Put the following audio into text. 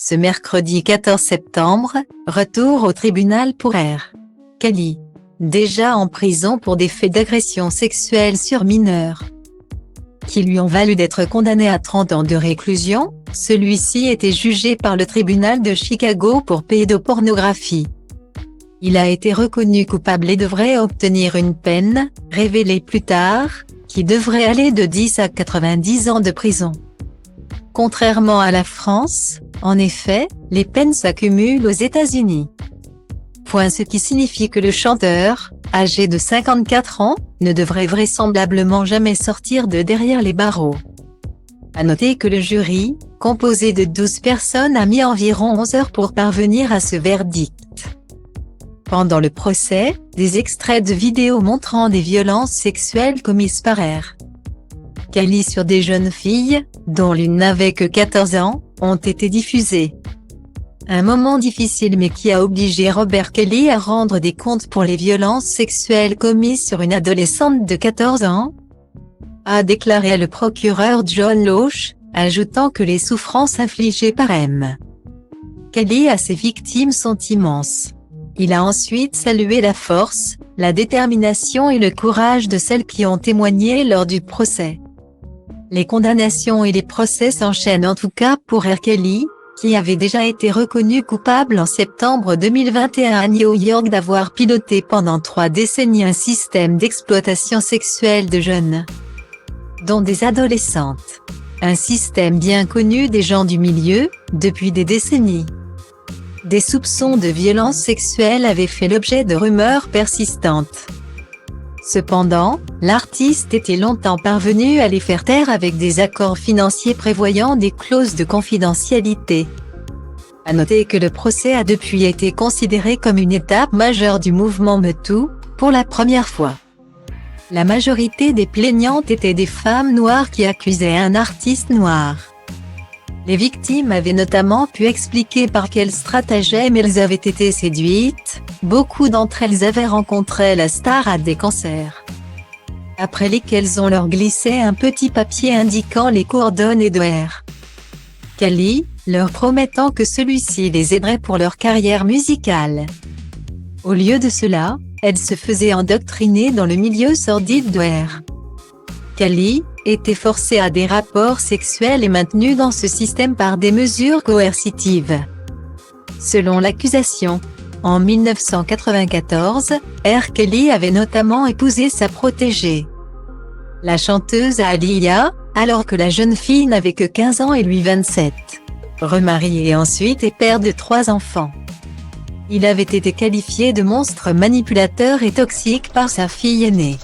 Ce mercredi 14 septembre, retour au tribunal pour R. Kelly. Déjà en prison pour des faits d'agression sexuelle sur mineurs, qui lui ont valu d'être condamné à 30 ans de réclusion, celui-ci était jugé par le tribunal de Chicago pour pédopornographie. Il a été reconnu coupable et devrait obtenir une peine, révélée plus tard, qui devrait aller de 10 à 90 ans de prison. Contrairement à la France, en effet, les peines s'accumulent aux États-Unis. Ce qui signifie que le chanteur, âgé de 54 ans, ne devrait vraisemblablement jamais sortir de derrière les barreaux. À noter que le jury, composé de 12 personnes, a mis environ 11 heures pour parvenir à ce verdict. Pendant le procès, des extraits de vidéos montrant des violences sexuelles commises par R. Kelly sur des jeunes filles, dont l'une n'avait que 14 ans, ont été diffusés. Un moment difficile mais qui a obligé Robert Kelly à rendre des comptes pour les violences sexuelles commises sur une adolescente de 14 ans, a déclaré le procureur John Loach, ajoutant que les souffrances infligées par M. Kelly à ses victimes sont immenses. Il a ensuite salué la force, la détermination et le courage de celles qui ont témoigné lors du procès. Les condamnations et les procès s'enchaînent en tout cas pour R. Kelly, qui avait déjà été reconnu coupable en septembre 2021 à New York d'avoir piloté pendant 3 décennies un système d'exploitation sexuelle de jeunes, dont des adolescentes. Un système bien connu des gens du milieu, depuis des décennies. Des soupçons de violence sexuelle avaient fait l'objet de rumeurs persistantes. Cependant, l'artiste était longtemps parvenu à les faire taire avec des accords financiers prévoyant des clauses de confidentialité. À noter que le procès a depuis été considéré comme une étape majeure du mouvement MeToo, pour la première fois. La majorité des plaignantes étaient des femmes noires qui accusaient un artiste noir. Les victimes avaient notamment pu expliquer par quel stratagème elles avaient été séduites, beaucoup d'entre elles avaient rencontré la star à des concerts, après lesquels on leur glissait un petit papier indiquant les coordonnées de R. Kelly, leur promettant que celui-ci les aiderait pour leur carrière musicale. Au lieu de cela, elles se faisaient endoctriner dans le milieu sordide de R. Kelly était forcé à des rapports sexuels et maintenu dans ce système par des mesures coercitives. Selon l'accusation, en 1994, R. Kelly avait notamment épousé sa protégée, la chanteuse Aaliyah, alors que la jeune fille n'avait que 15 ans et lui 27. Remarié et ensuite et père de 3 enfants. Il avait été qualifié de monstre manipulateur et toxique par sa fille aînée.